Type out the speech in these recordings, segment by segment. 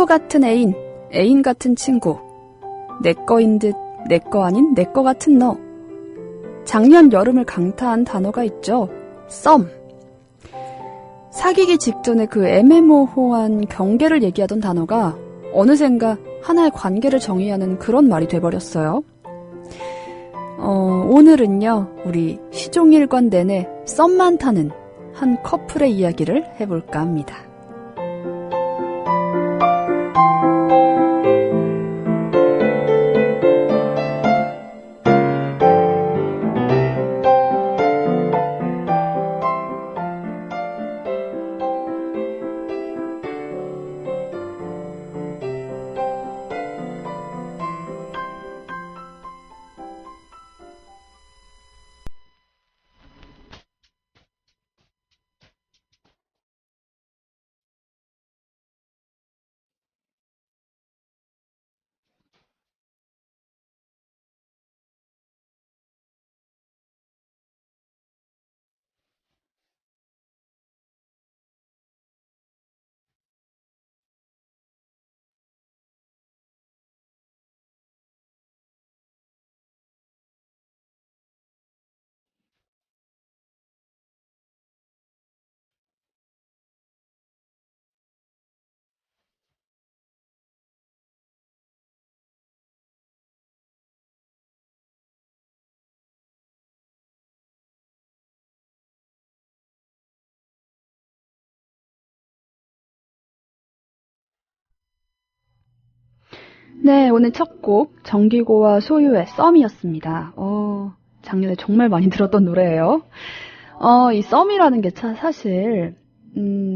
친구 같은 애인, 애인 같은 친구. 내 거인 듯 내 거 아닌 내 거 같은 너. 작년 여름을 강타한 단어가 있죠. 썸. 사귀기 직전에 그 애매모호한 경계를 얘기하던 단어가 어느샌가 하나의 관계를 정의하는 그런 말이 돼버렸어요. 오늘은요, 우리 시종일관 내내 썸만 타는 한 커플의 이야기를 해볼까 합니다. 네, 오늘 첫 곡 정기고와 소유의 썸이었습니다. 작년에 정말 많이 들었던 노래예요. 이 썸이라는 게 사실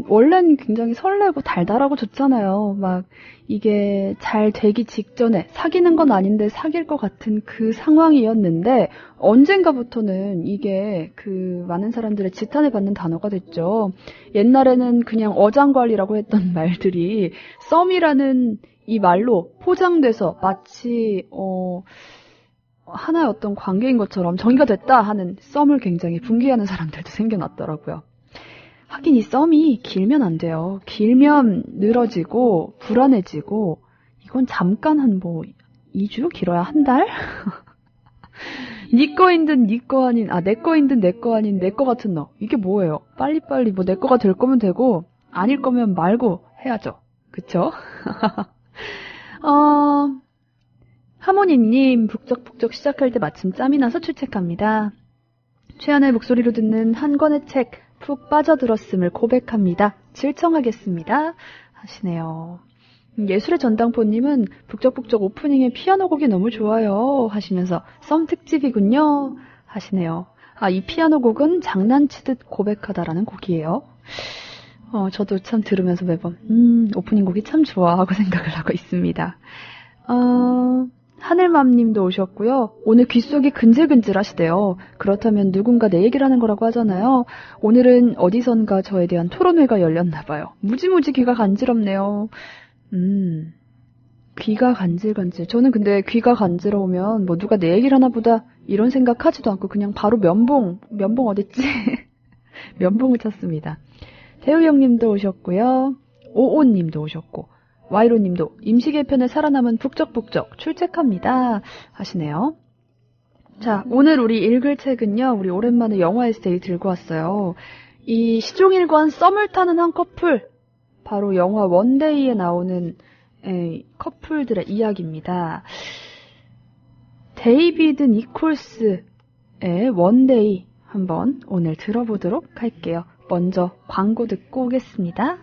원래는 굉장히 설레고 달달하고 좋잖아요. 막 이게 잘 되기 직전에 사귀는 건 아닌데 사귈 것 같은 그 상황이었는데 언젠가부터는 이게 그 많은 사람들의 지탄을 받는 단어가 됐죠. 옛날에는 그냥 어장관리라고 했던 말들이 썸이라는 이 말로 포장돼서 마치 하나의 어떤 관계인 것처럼 정의가 됐다 하는 썸을 굉장히 분개하는 사람들도 생겨났더라고요. 하긴 이 썸이 길면 안 돼요. 길면 늘어지고 불안해지고 이건 잠깐 한 2주? 길어야 한 달? 니 거인 듯 니 거 아닌 내 거인 듯 내 거 아닌 내 거 같은 너. 이게 뭐예요? 빨리빨리 내 거가 될 거면 되고 아닐 거면 말고 해야죠. 그쵸? 하모니님, 북적북적 시작할 때 마침 짬이 나서 출첵합니다. 최연의 목소리로 듣는 한 권의 책, 푹 빠져들었음을 고백합니다. 질청하겠습니다. 하시네요. 예술의 전당포님은 북적북적 오프닝의 피아노 곡이 너무 좋아요. 하시면서 썸 특집이군요. 하시네요. 이 피아노 곡은 장난치듯 고백하다라는 곡이에요. 저도 참 들으면서 매번 오프닝 곡이 참 좋아 하고 생각을 하고 있습니다. 하늘맘님도 오셨고요. 오늘 귓속이 근질근질 하시대요. 그렇다면 누군가 내 얘기를 하는 거라고 하잖아요. 오늘은 어디선가 저에 대한 토론회가 열렸나 봐요. 무지무지 귀가 간지럽네요. 귀가 간질간질. 저는 근데 귀가 간지러우면 누가 내 얘기를 하나 보다 이런 생각하지도 않고 그냥 바로 면봉 어딨지? 면봉을 찾습니다. 태우형님도 오셨고요. 오오님도 오셨고 와이로님도 임시개편에 살아남은 북적북적 출첵합니다 하시네요. 자, 오늘 우리 읽을 책은요. 우리 오랜만에 영화 에세이 들고 왔어요. 이 시종일관 썸을 타는 한 커플, 바로 영화 원데이에 나오는 커플들의 이야기입니다. 데이비드 니콜스의 원데이 한번 오늘 들어보도록 할게요. 먼저 광고 듣고 오겠습니다.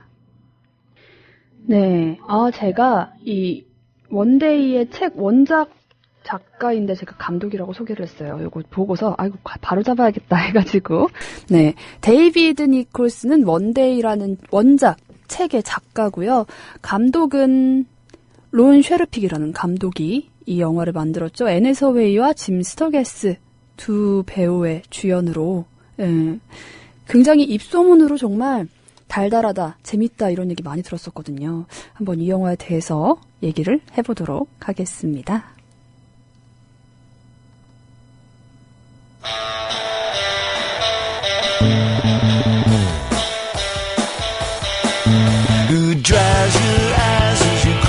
네, 제가 이 원데이의 책 원작 작가인데 제가 감독이라고 소개를 했어요. 이거 보고서 바로 잡아야겠다 해가지고. 네, 데이비드 니콜스는 원데이라는 원작 책의 작가고요. 감독은 론 쉐르픽이라는 감독이 이 영화를 만들었죠. 애네 해서웨이와 짐 스터게스 두 배우의 주연으로 굉장히 입소문으로 정말 달달하다, 재밌다 이런 얘기 많이 들었었거든요. 한번 이 영화에 대해서 얘기를 해보도록 하겠습니다. Who dries your eyes as you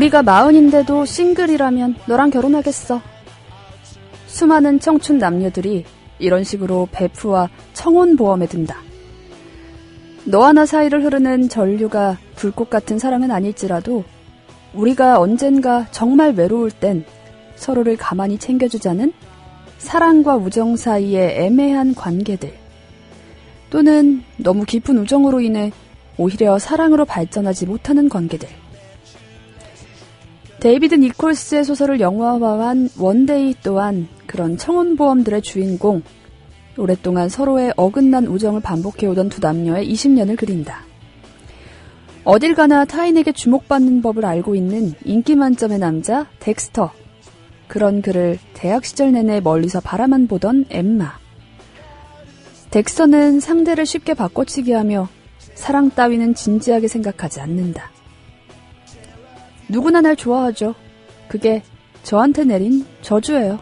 우리가 40인데도 싱글이라면 너랑 결혼하겠어. 수많은 청춘 남녀들이 이런 식으로 베프와 청혼보험에 든다. 너와 나 사이를 흐르는 전류가 불꽃 같은 사랑은 아닐지라도 우리가 언젠가 정말 외로울 땐 서로를 가만히 챙겨주자는 사랑과 우정 사이의 애매한 관계들, 또는 너무 깊은 우정으로 인해 오히려 사랑으로 발전하지 못하는 관계들. 데이비드 니콜스의 소설을 영화화한 원데이 또한 그런 청혼보험들의 주인공, 오랫동안 서로의 어긋난 우정을 반복해오던 두 남녀의 20년을 그린다. 어딜 가나 타인에게 주목받는 법을 알고 있는 인기 만점의 남자 덱스터. 그런 그를 대학 시절 내내 멀리서 바라만 보던 엠마. 덱스터는 상대를 쉽게 바꿔치기 하며 사랑 따위는 진지하게 생각하지 않는다. 누구나 날 좋아하죠. 그게 저한테 내린 저주예요.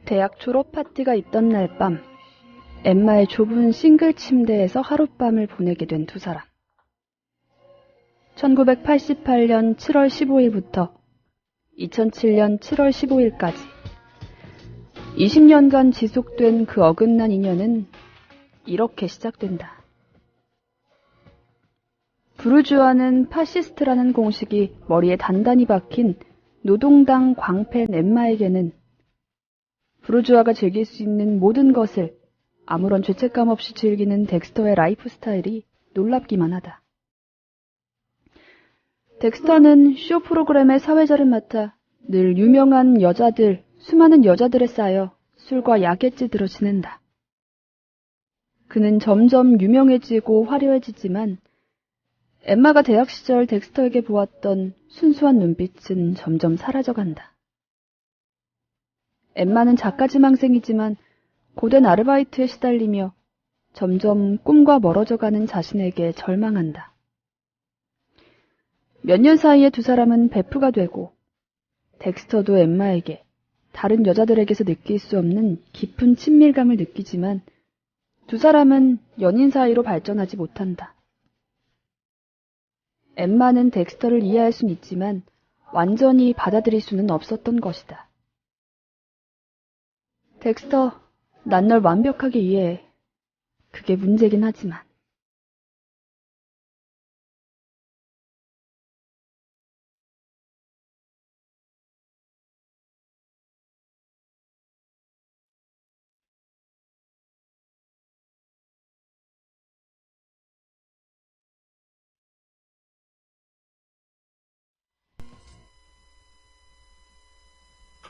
대학 졸업 파티가 있던 날 밤, 엠마의 좁은 싱글 침대에서 하룻밤을 보내게 된 두 사람. 1988년 7월 15일부터 2007년 7월 15일까지 20년간 지속된 그 어긋난 인연은 이렇게 시작된다. 부르주아는 파시스트라는 공식이 머리에 단단히 박힌 노동당 광팬 엠마에게는 부르주아가 즐길 수 있는 모든 것을 아무런 죄책감 없이 즐기는 덱스터의 라이프 스타일이 놀랍기만 하다. 덱스터는 쇼 프로그램의 사회자를 맡아 늘 유명한 여자들, 수많은 여자들에 쌓여 술과 약에 찌들어 지낸다. 그는 점점 유명해지고 화려해지지만 엠마가 대학 시절 덱스터에게 보았던 순수한 눈빛은 점점 사라져간다. 엠마는 작가지망생이지만 고된 아르바이트에 시달리며 점점 꿈과 멀어져가는 자신에게 절망한다. 몇 년 사이에 두 사람은 베프가 되고 덱스터도 엠마에게 다른 여자들에게서 느낄 수 없는 깊은 친밀감을 느끼지만 두 사람은 연인 사이로 발전하지 못한다. 엠마는 덱스터를 이해할 순 있지만 완전히 받아들일 수는 없었던 것이다. 덱스터, 난 널 완벽하게 이해해. 그게 문제긴 하지만.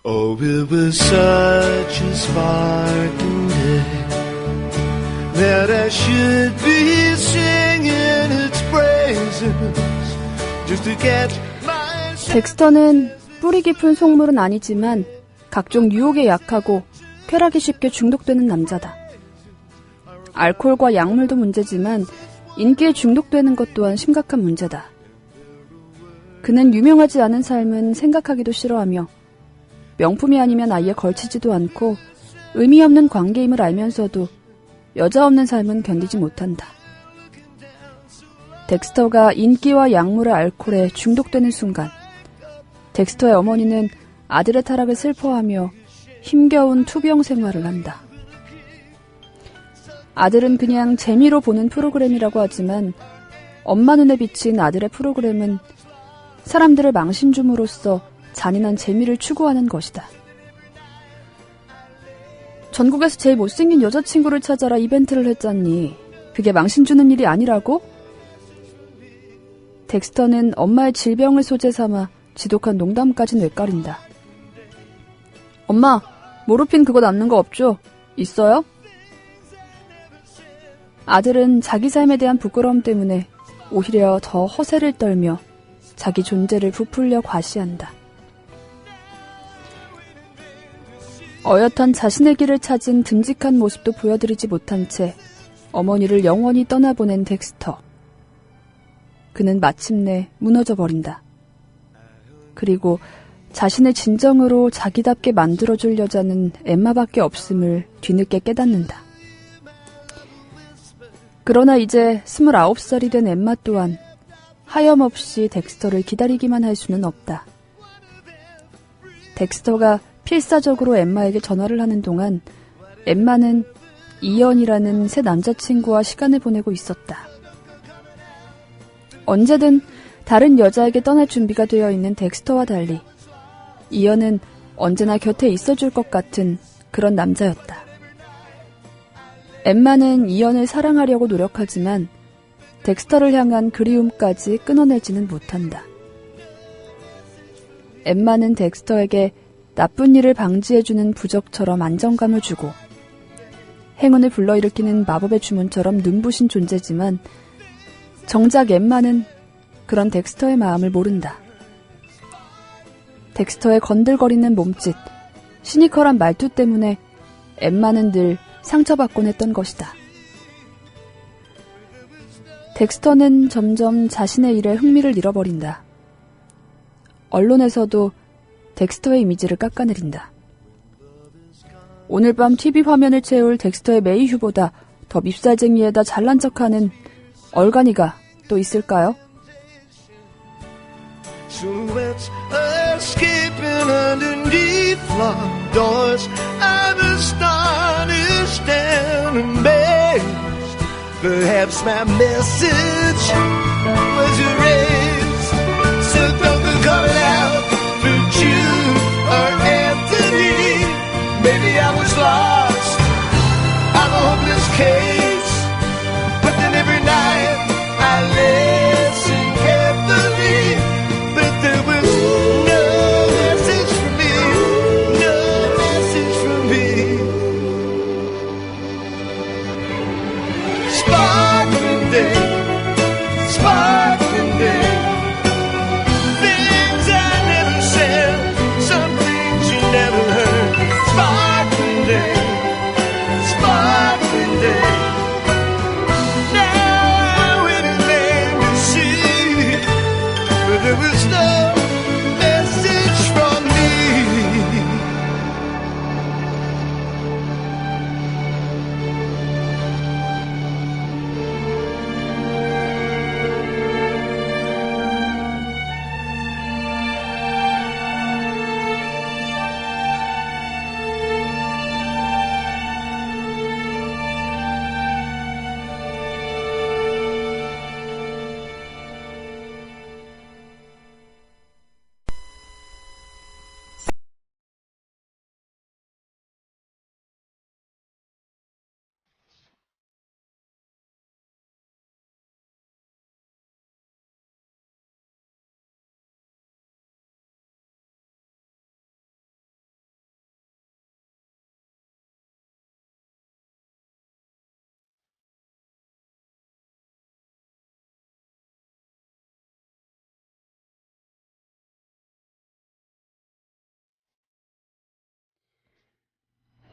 Oh, it was such a sparkling day that I should be singing its praises just to get my... 덱스터는 뿌리 깊은 속물은 아니지만 각종 유혹에 약하고 쾌락이 쉽게 중독되는 남자다. 알코올과 약물도 문제지만 인기에 중독되는 것 또한 심각한 문제다. 그는 유명하지 않은 삶은 생각하기도 싫어하며 명품이 아니면 아예 걸치지도 않고 의미 없는 관계임을 알면서도 여자 없는 삶은 견디지 못한다. 덱스터가 인기와 약물의 알코올에 중독되는 순간 덱스터의 어머니는 아들의 타락을 슬퍼하며 힘겨운 투병 생활을 한다. 아들은 그냥 재미로 보는 프로그램이라고 하지만 엄마 눈에 비친 아들의 프로그램은 사람들을 망신줌으로써 잔인한 재미를 추구하는 것이다. 전국에서 제일 못생긴 여자친구를 찾아라 이벤트를 했잖니. 그게 망신 주는 일이 아니라고? 덱스터는 엄마의 질병을 소재 삼아 지독한 농담까지 뇌까린다. 엄마, 모르핀 그거 남는 거 없죠? 있어요? 아들은 자기 삶에 대한 부끄러움 때문에 오히려 더 허세를 떨며 자기 존재를 부풀려 과시한다. 어엿한 자신의 길을 찾은 듬직한 모습도 보여드리지 못한 채 어머니를 영원히 떠나보낸 덱스터. 그는 마침내 무너져 버린다. 그리고 자신의 진정으로 자기답게 만들어줄 여자는 엠마밖에 없음을 뒤늦게 깨닫는다. 그러나 이제 29살이 된 엠마 또한 하염없이 덱스터를 기다리기만 할 수는 없다. 덱스터가 필사적으로 엠마에게 전화를 하는 동안 엠마는 이언이라는 새 남자친구와 시간을 보내고 있었다. 언제든 다른 여자에게 떠날 준비가 되어 있는 덱스터와 달리 이언은 언제나 곁에 있어줄 것 같은 그런 남자였다. 엠마는 이언을 사랑하려고 노력하지만 덱스터를 향한 그리움까지 끊어내지는 못한다. 엠마는 덱스터에게 나쁜 일을 방지해주는 부적처럼 안정감을 주고 행운을 불러일으키는 마법의 주문처럼 눈부신 존재지만 정작 엠마는 그런 덱스터의 마음을 모른다. 덱스터의 건들거리는 몸짓, 시니컬한 말투 때문에 엠마는 늘 상처받곤 했던 것이다. 덱스터는 점점 자신의 일에 흥미를 잃어버린다. 언론에서도 덱스터의 이미지를 깎아내린다. 오늘 밤 TV 화면을 채울 덱스터의 메이휴보다 더 밉살쟁이에다 잘난 척하는 얼간이가 또 있을까요? Silhouettes escaping underneath locked doors. I'm astonished and amazed. Perhaps my message was erased. So don't call it out for Jude or Anthony. Maybe I was lost. I'm a hopeless case. But then every night I listen carefully. But there was no message from me. No message from me. Sparkling day. Sparkling day. Things I never said. Some things you never heard. Sparkling day. Sparkling day. Now I wait and land to see. But there was no message from me.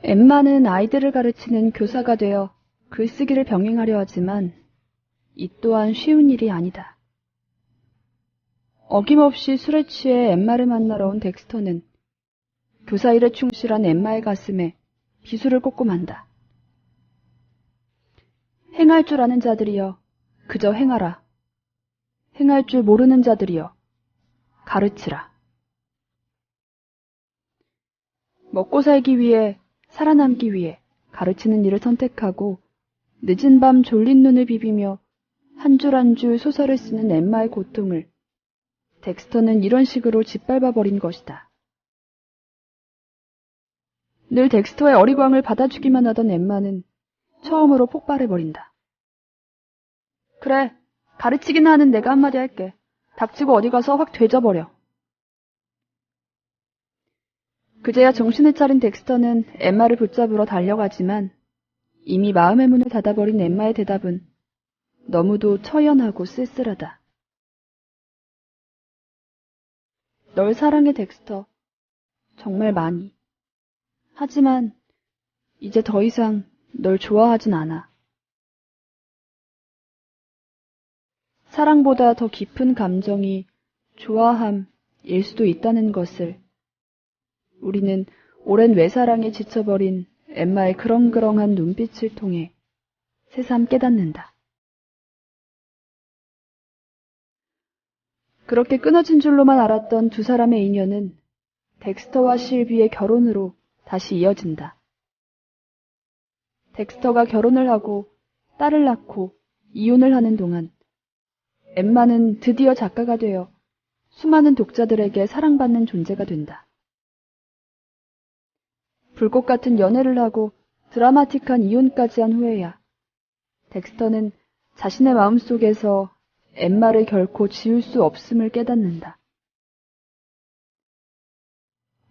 엠마는 아이들을 가르치는 교사가 되어 글쓰기를 병행하려 하지만 이 또한 쉬운 일이 아니다. 어김없이 술에 취해 엠마를 만나러 온 덱스터는 교사 일에 충실한 엠마의 가슴에 비수를 꽂고 만다. 행할 줄 아는 자들이여 그저 행하라. 행할 줄 모르는 자들이여 가르치라. 먹고 살기 위해 살아남기 위해 가르치는 일을 선택하고 늦은 밤 졸린 눈을 비비며 한 줄 한 줄 소설을 쓰는 엠마의 고통을 덱스터는 이런 식으로 짓밟아버린 것이다. 늘 덱스터의 어리광을 받아주기만 하던 엠마는 처음으로 폭발해버린다. 그래, 가르치긴 하는 내가 한마디 할게. 닥치고 어디 가서 확 되져버려. 그제야 정신을 차린 덱스터는 엠마를 붙잡으러 달려가지만 이미 마음의 문을 닫아버린 엠마의 대답은 너무도 처연하고 쓸쓸하다. 널 사랑해, 덱스터. 정말 많이. 하지만 이제 더 이상 널 좋아하진 않아. 사랑보다 더 깊은 감정이 좋아함일 수도 있다는 것을 우리는 오랜 외사랑에 지쳐버린 엠마의 그렁그렁한 눈빛을 통해 새삼 깨닫는다. 그렇게 끊어진 줄로만 알았던 두 사람의 인연은 덱스터와 실비의 결혼으로 다시 이어진다. 덱스터가 결혼을 하고 딸을 낳고 이혼을 하는 동안 엠마는 드디어 작가가 되어 수많은 독자들에게 사랑받는 존재가 된다. 불꽃 같은 연애를 하고 드라마틱한 이혼까지 한 후에야 덱스터는 자신의 마음속에서 엠마를 결코 지울 수 없음을 깨닫는다.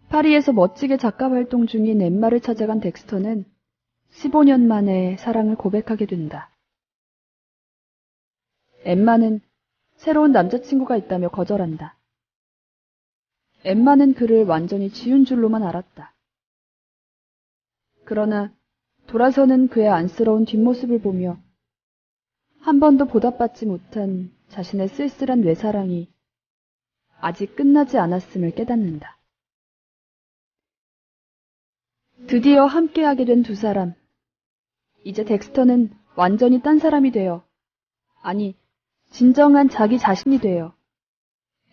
파리에서 멋지게 작가 활동 중인 엠마를 찾아간 덱스터는 15년 만에 사랑을 고백하게 된다. 엠마는 새로운 남자친구가 있다며 거절한다. 엠마는 그를 완전히 지운 줄로만 알았다. 그러나 돌아서는 그의 안쓰러운 뒷모습을 보며 한 번도 보답받지 못한 자신의 쓸쓸한 외사랑이 아직 끝나지 않았음을 깨닫는다. 드디어 함께하게 된 두 사람. 이제 덱스터는 완전히 딴 사람이 되어, 아니, 진정한 자기 자신이 되어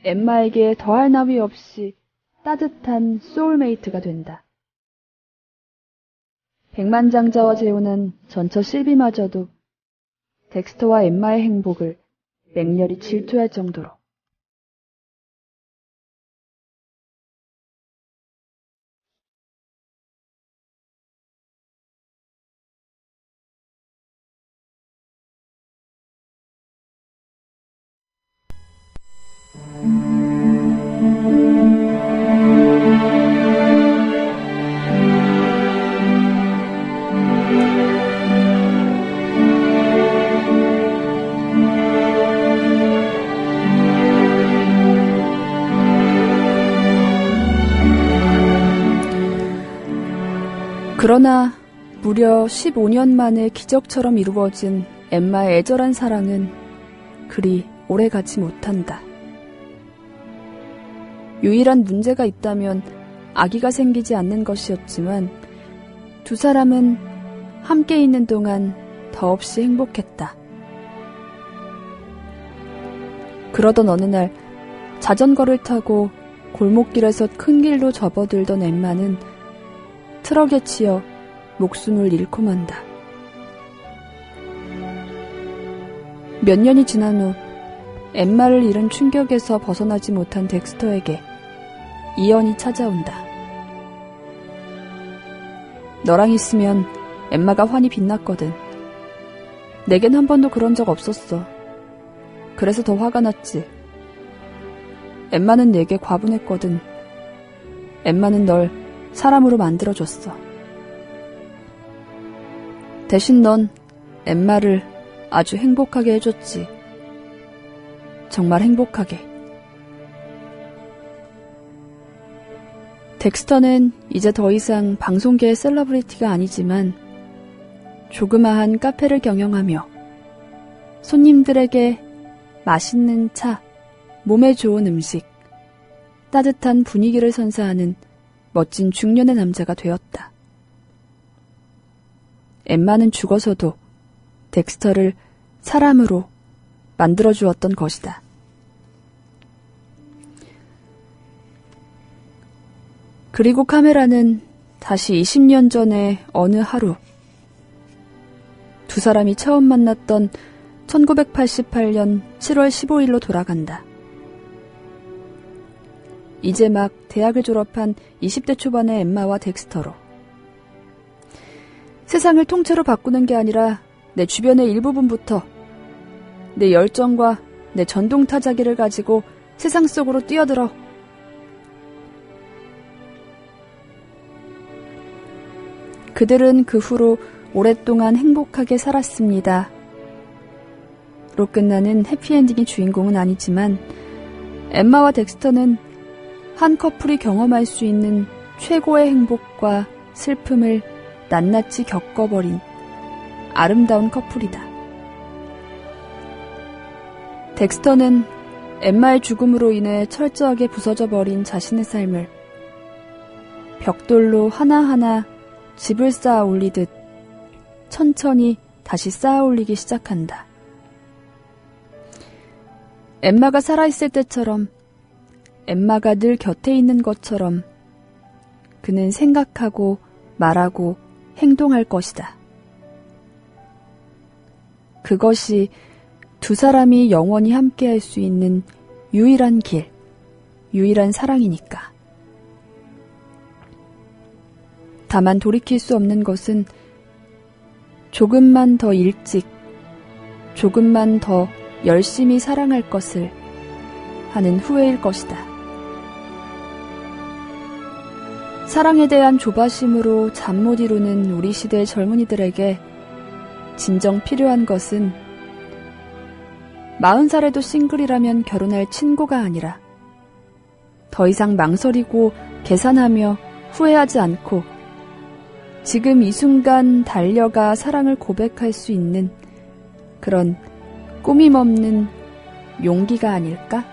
엠마에게 더할 나위 없이 따뜻한 소울메이트가 된다. 백만장자와 재혼한 전처 실비마저도 덱스터와 엠마의 행복을 맹렬히 질투할 정도로. 그러나 무려 15년 만에 기적처럼 이루어진 엠마의 애절한 사랑은 그리 오래가지 못한다. 유일한 문제가 있다면 아기가 생기지 않는 것이었지만 두 사람은 함께 있는 동안 더없이 행복했다. 그러던 어느 날 자전거를 타고 골목길에서 큰 길로 접어들던 엠마는 트럭에 치여 목숨을 잃고 만다. 몇 년이 지난 후 엠마를 잃은 충격에서 벗어나지 못한 덱스터에게 이연이 찾아온다. 너랑 있으면 엠마가 환히 빛났거든. 내겐 한 번도 그런 적 없었어. 그래서 더 화가 났지. 엠마는 내게 과분했거든. 엠마는 널 사람으로 만들어줬어. 대신 넌 엠마를 아주 행복하게 해줬지. 정말 행복하게. 덱스터는 이제 더 이상 방송계의 셀러브리티가 아니지만 조그마한 카페를 경영하며 손님들에게 맛있는 차, 몸에 좋은 음식, 따뜻한 분위기를 선사하는 멋진 중년의 남자가 되었다. 엠마는 죽어서도 덱스터를 사람으로 만들어주었던 것이다. 그리고 카메라는 다시 20년 전의 어느 하루, 두 사람이 처음 만났던 1988년 7월 15일로 돌아간다. 이제 막 대학을 졸업한 20대 초반의 엠마와 덱스터로. 세상을 통째로 바꾸는 게 아니라 내 주변의 일부분부터 내 열정과 내 전동타자기를 가지고 세상 속으로 뛰어들어. 그들은 그 후로 오랫동안 행복하게 살았습니다. 로 끝나는 해피엔딩의 주인공은 아니지만 엠마와 덱스터는 한 커플이 경험할 수 있는 최고의 행복과 슬픔을 낱낱이 겪어버린 아름다운 커플이다. 덱스터는 엠마의 죽음으로 인해 철저하게 부서져 버린 자신의 삶을 벽돌로 하나하나 집을 쌓아 올리듯 천천히 다시 쌓아 올리기 시작한다. 엠마가 살아있을 때처럼, 엠마가 늘 곁에 있는 것처럼 그는 생각하고 말하고 행동할 것이다. 그것이 두 사람이 영원히 함께할 수 있는 유일한 길, 유일한 사랑이니까. 다만 돌이킬 수 없는 것은 조금만 더 일찍, 조금만 더 열심히 사랑할 것을 하는 후회일 것이다. 사랑에 대한 조바심으로 잠 못 이루는 우리 시대의 젊은이들에게 진정 필요한 것은 40살에도 싱글이라면 결혼할 친구가 아니라 더 이상 망설이고 계산하며 후회하지 않고 지금 이 순간 달려가 사랑을 고백할 수 있는 그런 꾸밈 없는 용기가 아닐까?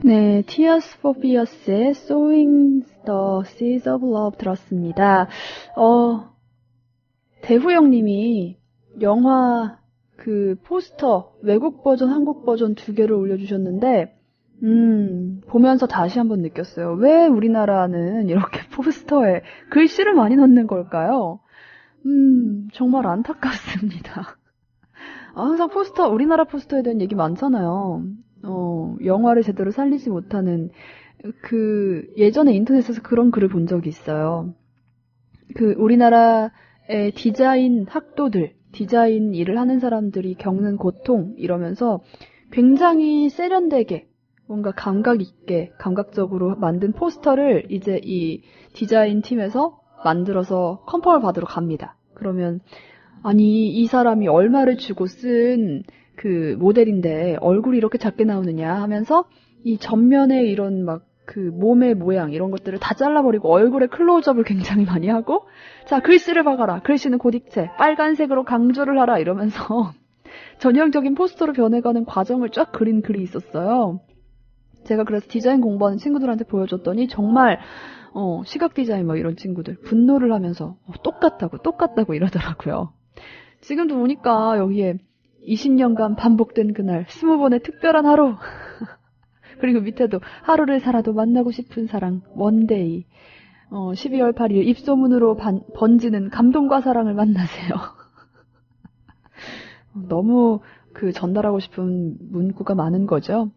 네, Tears for Fears의 Sowing the Seeds of Love 들었습니다. 대후영님이 영화 그 포스터 외국 버전, 한국 버전 두 개를 올려주셨는데 보면서 다시 한번 느꼈어요. 왜 우리나라는 이렇게 포스터에 글씨를 많이 넣는 걸까요? 정말 안타깝습니다. 항상 포스터, 우리나라 포스터에 대한 얘기 많잖아요. 영화를 제대로 살리지 못하는, 예전에 인터넷에서 그런 글을 본 적이 있어요. 우리나라의 디자인 학도들, 디자인 일을 하는 사람들이 겪는 고통, 이러면서 굉장히 세련되게, 뭔가 감각 있게, 감각적으로 만든 포스터를 이제 이 디자인 팀에서 만들어서 컨펌을 받으러 갑니다. 그러면, 아니, 이 사람이 얼마를 주고 쓴 그 모델인데 얼굴이 이렇게 작게 나오느냐 하면서 이 전면에 이런 막 그 몸의 모양 이런 것들을 다 잘라버리고 얼굴에 클로즈업을 굉장히 많이 하고 자, 글씨를 박아라. 글씨는 곧익체. 빨간색으로 강조를 하라. 이러면서 전형적인 포스터로 변해가는 과정을 쫙 그린 글이 있었어요. 제가 그래서 디자인 공부하는 친구들한테 보여줬더니 정말 시각 디자인 뭐 이런 친구들 분노를 하면서 똑같다고 이러더라고요. 지금도 보니까 여기에 20년간 반복된 그날, 20번의 특별한 하루. 그리고 밑에도 하루를 살아도 만나고 싶은 사랑, 원데이. 12월 8일 입소문으로 번지는 감동과 사랑을 만나세요. 너무 전달하고 싶은 문구가 많은 거죠.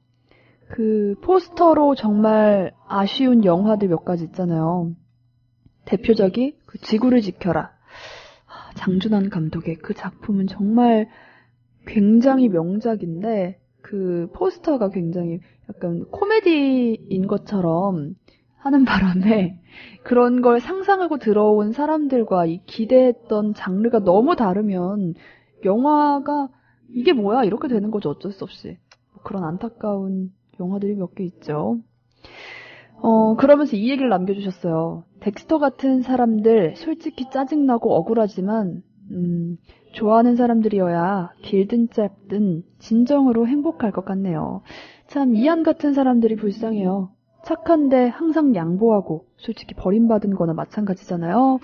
포스터로 정말 아쉬운 영화들 몇 가지 있잖아요. 대표적이 지구를 지켜라. 장준환 감독의 그 작품은 정말 굉장히 명작인데 그 포스터가 굉장히 약간 코미디인 것처럼 하는 바람에 그런 걸 상상하고 들어온 사람들과 이 기대했던 장르가 너무 다르면 영화가 이게 뭐야 이렇게 되는 거죠. 어쩔 수 없이. 그런 안타까운 영화들이 몇 개 있죠. 그러면서 이 얘기를 남겨주셨어요. 덱스터 같은 사람들 솔직히 짜증나고 억울하지만 좋아하는 사람들이어야 길든 짧든 진정으로 행복할 것 같네요. 참 이안 같은 사람들이 불쌍해요. 착한데 항상 양보하고 솔직히 버림받은 거나 마찬가지잖아요.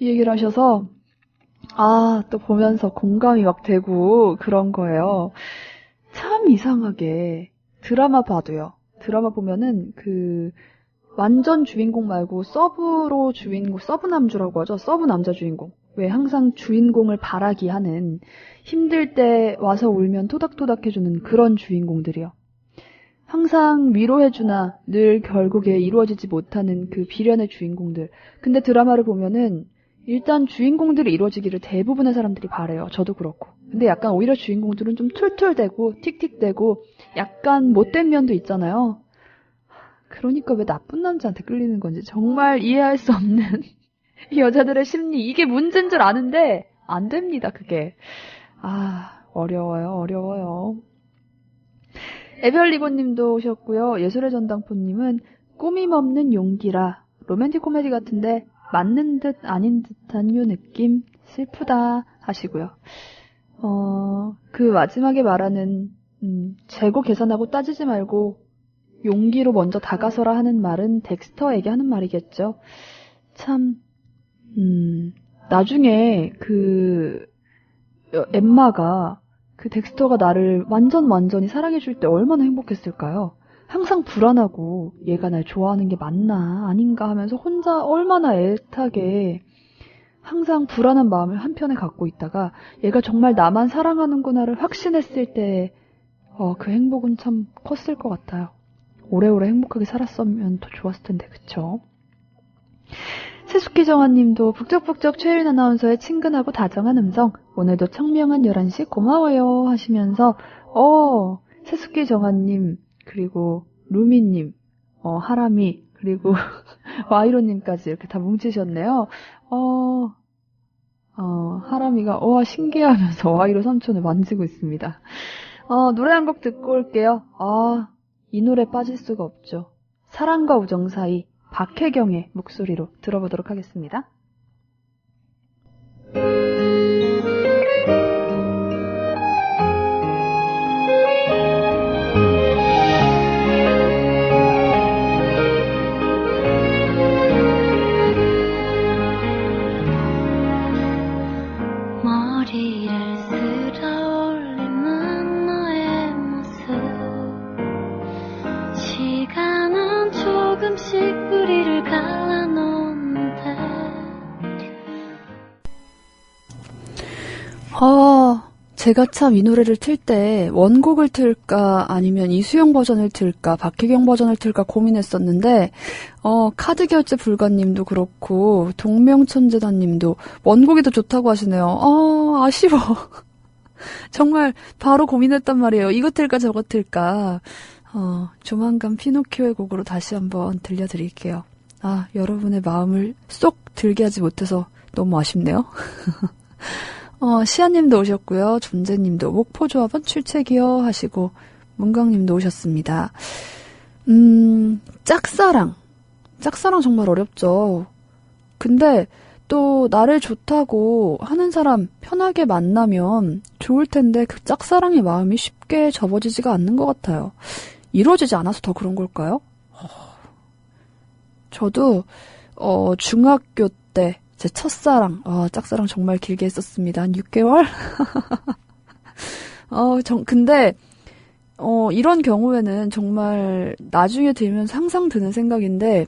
이 얘기를 하셔서 또 보면서 공감이 막 되고 그런 거예요. 참 이상하게 드라마 봐도요. 드라마 보면은 완전 주인공 말고 서브로 주인공, 서브 남주라고 하죠. 서브 남자 주인공. 왜 항상 주인공을 바라기 하는 힘들 때 와서 울면 토닥토닥 해주는 그런 주인공들이요. 항상 위로해주나 늘 결국에 이루어지지 못하는 그 비련의 주인공들. 근데 드라마를 보면은 일단 주인공들이 이루어지기를 대부분의 사람들이 바래요. 저도 그렇고. 근데 약간 오히려 주인공들은 좀 툴툴대고 틱틱대고 약간 못된 면도 있잖아요. 그러니까 왜 나쁜 남자한테 끌리는 건지 정말 이해할 수 없는 여자들의 심리. 이게 문제인 줄 아는데 안 됩니다, 그게. 어려워요. 에별리고님도 오셨고요. 예술의 전당포님은 꾸밈없는 용기라 로맨틱 코미디 같은데 맞는 듯 아닌 듯한 요 느낌 슬프다 하시고요. 그 마지막에 말하는 재고 계산하고 따지지 말고 용기로 먼저 다가서라 하는 말은 덱스터에게 하는 말이겠죠. 참 나중에 엠마가 그 덱스터가 나를 완전히 사랑해줄 때 얼마나 행복했을까요? 항상 불안하고 얘가 날 좋아하는 게 맞나 아닌가 하면서 혼자 얼마나 애타게 항상 불안한 마음을 한편에 갖고 있다가 얘가 정말 나만 사랑하는구나를 확신했을 때 그 행복은 참 컸을 것 같아요. 오래오래 행복하게 살았으면 더 좋았을 텐데, 그쵸? 세숙희 정아님도 북적북적 최유린 아나운서의 친근하고 다정한 음성 오늘도 청명한 11시 고마워요 하시면서 세숙희 정아님 그리고 루미님 하람이 그리고 와이로님까지 이렇게 다 뭉치셨네요. 하람이가 신기해하면서 와이로 삼촌을 만지고 있습니다. 노래 한 곡 듣고 올게요. 이 노래 빠질 수가 없죠. 사랑과 우정 사이 박혜경의 목소리로 들어보도록 하겠습니다. 머리를 쓸어 올리는 너의 모습 시간은 조금씩 우리를 갈라놓는데 제가 참 이 노래를 틀 때 원곡을 틀까 아니면 이수영 버전을 틀까 박혜경 버전을 틀까 고민했었는데 카드 결제 불가님도 그렇고 동명천재단님도 원곡이 더 좋다고 하시네요. 아쉬워. 정말 바로 고민했단 말이에요. 이거 틀까 저거 틀까. 조만간 피노키오의 곡으로 다시 한번 들려드릴게요. 여러분의 마음을 쏙 들게 하지 못해서 너무 아쉽네요. 시아님도 오셨고요. 존재님도 목포조합원 출첵이요 하시고 문강님도 오셨습니다. 짝사랑 정말 어렵죠. 근데 또 나를 좋다고 하는 사람 편하게 만나면 좋을 텐데 그 짝사랑의 마음이 쉽게 접어지지가 않는 것 같아요. 이루어지지 않아서 더 그런 걸까요? 저도 중학교 때 제 첫사랑, 짝사랑 정말 길게 했었습니다. 한 6개월? 근데, 이런 경우에는 정말 나중에 들면서 항상 드는 생각인데,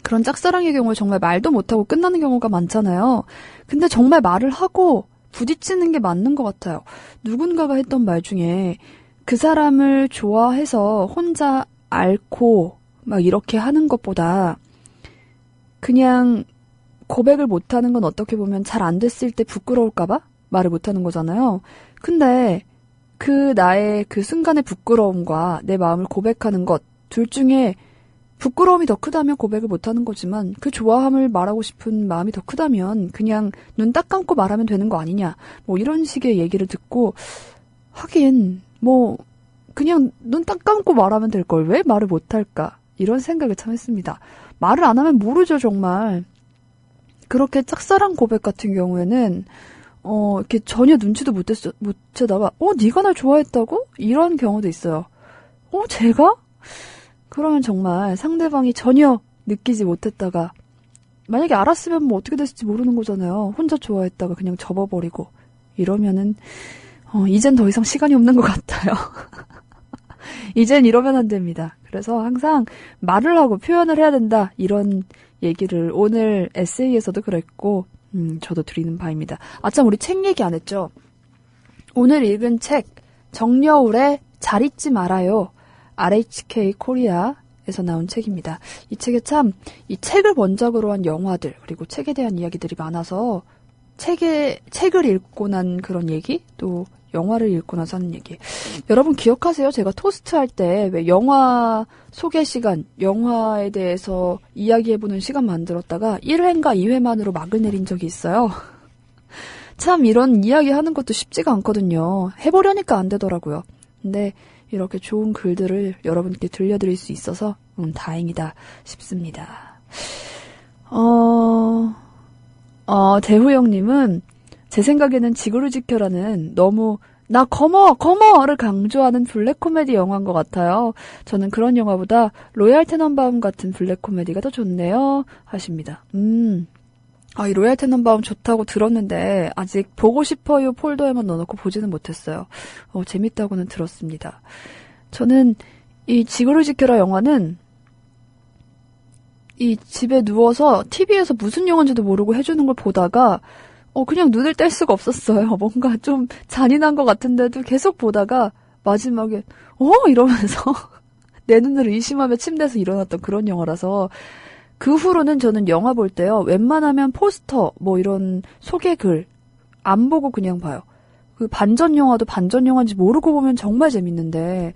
그런 짝사랑의 경우에 정말 말도 못하고 끝나는 경우가 많잖아요. 근데 정말 말을 하고 부딪히는 게 맞는 것 같아요. 누군가가 했던 말 중에 그 사람을 좋아해서 혼자 앓고 막 이렇게 하는 것보다 그냥 고백을 못하는 건 어떻게 보면 잘 안 됐을 때 부끄러울까봐? 말을 못하는 거잖아요. 근데 그 나의 그 순간의 부끄러움과 내 마음을 고백하는 것 둘 중에 부끄러움이 더 크다면 고백을 못하는 거지만 그 좋아함을 말하고 싶은 마음이 더 크다면 그냥 눈 딱 감고 말하면 되는 거 아니냐 뭐 이런 식의 얘기를 듣고 하긴 뭐 그냥 눈 딱 감고 말하면 될 걸 왜 말을 못할까 이런 생각을 참 했습니다. 말을 안 하면 모르죠 정말. 그렇게 짝사랑 고백 같은 경우에는 이렇게 전혀 눈치도 못 채다가 네가 날 좋아했다고? 이런 경우도 있어요. 제가? 그러면 정말 상대방이 전혀 느끼지 못했다가 만약에 알았으면 뭐 어떻게 됐을지 모르는 거잖아요. 혼자 좋아했다가 그냥 접어버리고 이러면은 이젠 더 이상 시간이 없는 것 같아요. 이젠 이러면 안 됩니다. 그래서 항상 말을 하고 표현을 해야 된다 이런 얘기를 오늘 에세이에서도 그랬고 저도 드리는 바입니다. 아참 우리 책 얘기 안 했죠. 오늘 읽은 책 정여울의 잘 잊지 말아요. RHK 코리아에서 나온 책입니다. 이 책에 참 이 책을 원작으로 한 영화들 그리고 책에 대한 이야기들이 많아서 책을 읽고 난 그런 얘기 또 영화를 읽고 나서 하는 얘기. 여러분 기억하세요? 제가 토스트 할 때 왜 영화 소개 시간, 영화에 대해서 이야기해보는 시간 만들었다가 1회인가 2회만으로 막을 내린 적이 있어요. 참 이런 이야기 하는 것도 쉽지가 않거든요. 해보려니까 안 되더라고요. 근데 이렇게 좋은 글들을 여러분께 들려드릴 수 있어서 다행이다 싶습니다. 대후영님은 제 생각에는 지구를 지켜라는 너무 나 검어를 강조하는 블랙 코미디 영화인 것 같아요. 저는 그런 영화보다 로얄 테넌바움 같은 블랙 코미디가 더 좋네요. 하십니다. 이 로얄 테넌바움 좋다고 들었는데 아직 보고 싶어요 폴더에만 넣어놓고 보지는 못했어요. 재밌다고는 들었습니다. 저는 이 지구를 지켜라 영화는 이 집에 누워서 TV에서 무슨 영화인지도 모르고 해주는 걸 보다가 그냥 눈을 뗄 수가 없었어요. 뭔가 좀 잔인한 것 같은데도 계속 보다가 마지막에 이러면서 내 눈을 의심하며 침대에서 일어났던 그런 영화라서 그 후로는 저는 영화 볼 때요. 웬만하면 포스터 뭐 이런 소개글 안 보고 그냥 봐요. 그 반전 영화도 반전 영화인지 모르고 보면 정말 재밌는데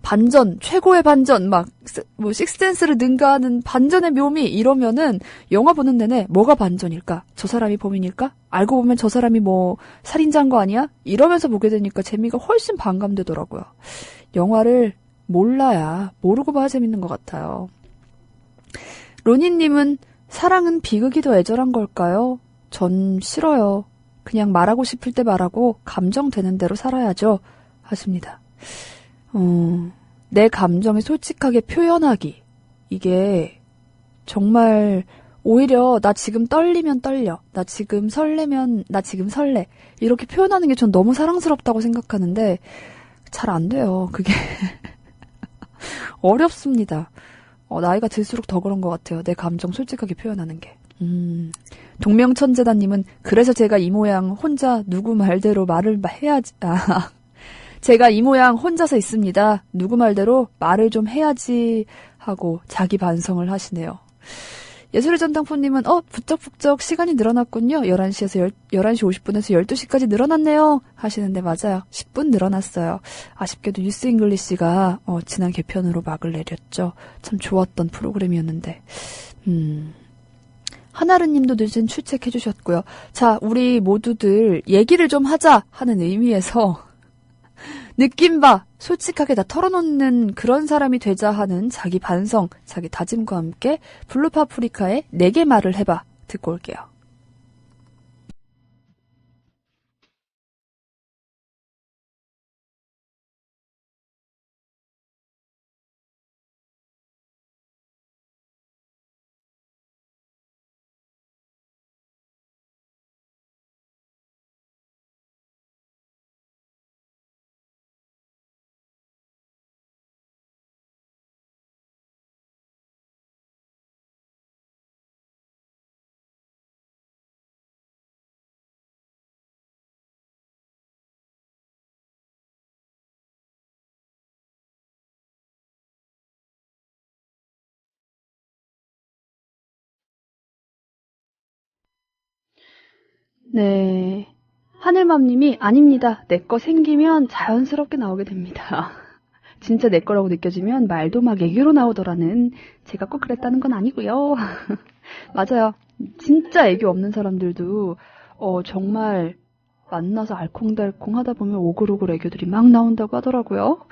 반전, 최고의 반전, 뭐 식스센스를 능가하는 반전의 묘미 이러면은 영화 보는 내내 뭐가 반전일까? 저 사람이 범인일까? 알고 보면 저 사람이 뭐 살인자인 거 아니야? 이러면서 보게 되니까 재미가 훨씬 반감되더라고요. 영화를 모르고 봐야 재밌는 것 같아요. 로니님은 사랑은 비극이 더 애절한 걸까요? 전 싫어요. 그냥 말하고 싶을 때 말하고 감정되는 대로 살아야죠. 하십니다. 내 감정을 솔직하게 표현하기. 이게 정말 오히려 나 지금 떨리면 떨려. 나 지금 설레면 나 지금 설레. 이렇게 표현하는 게 전 너무 사랑스럽다고 생각하는데 잘 안 돼요. 그게 어렵습니다. 나이가 들수록 더 그런 것 같아요. 내 감정 솔직하게 표현하는 게. 동명천재단님은 그래서 제가 이 모양 혼자 누구 말대로 말을 해야지. 제가 이 모양 혼자서 있습니다. 누구 말대로 말을 좀 해야지 하고 자기 반성을 하시네요. 예술의 전당포님은 부쩍부쩍 시간이 늘어났군요. 11시 50분에서 12시까지 늘어났네요. 하시는데 맞아요. 10분 늘어났어요. 아쉽게도 뉴스 잉글리시가 지난 개편으로 막을 내렸죠. 참 좋았던 프로그램이었는데. 하나르님도 늦은 출첵해 주셨고요. 자, 우리 모두들 얘기를 좀 하자 하는 의미에서 느낌 봐! 솔직하게 다 털어놓는 그런 사람이 되자 하는 자기 반성, 자기 다짐과 함께 블루파프리카의 내게 말을 해봐 듣고 올게요. 네. 하늘맘님이 아닙니다. 내 거 생기면 자연스럽게 나오게 됩니다. 진짜 내 거라고 느껴지면 말도 막 애교로 나오더라는 제가 꼭 그랬다는 건 아니고요. 맞아요. 진짜 애교 없는 사람들도 정말 만나서 알콩달콩 하다 보면 오글오글 애교들이 막 나온다고 하더라고요.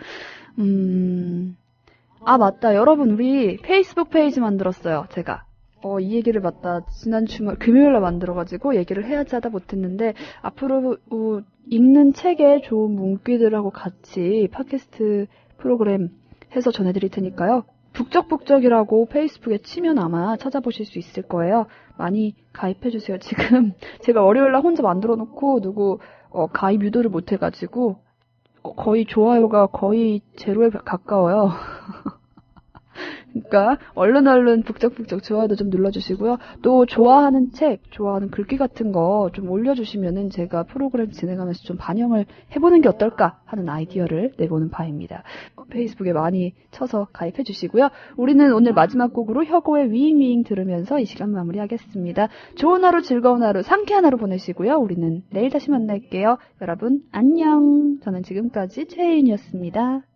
아 맞다. 여러분 우리 페이스북 페이지 만들었어요. 제가. 이 얘기를 맞다. 지난 주말 금요일에 만들어가지고 얘기를 해야지 하다 못했는데 앞으로 읽는 책에 좋은 문구들하고 같이 팟캐스트 프로그램 해서 전해드릴 테니까요. 북적북적이라고 페이스북에 치면 아마 찾아보실 수 있을 거예요. 많이 가입해주세요. 지금 제가 월요일날 혼자 만들어놓고 누구 가입 유도를 못해가지고 거의 좋아요가 거의 제로에 가까워요. 그러니까 얼른 북적북적 좋아요도 좀 눌러주시고요. 또 좋아하는 책, 좋아하는 글귀 같은 거 좀 올려주시면은 제가 프로그램 진행하면서 좀 반영을 해보는 게 어떨까 하는 아이디어를 내보는 바입니다. 페이스북에 많이 쳐서 가입해주시고요. 우리는 오늘 마지막 곡으로 혁오의 위잉위잉 들으면서 이 시간 마무리하겠습니다. 좋은 하루, 즐거운 하루, 상쾌한 하루 보내시고요. 우리는 내일 다시 만날게요. 여러분 안녕. 저는 지금까지 최혜인이었습니다.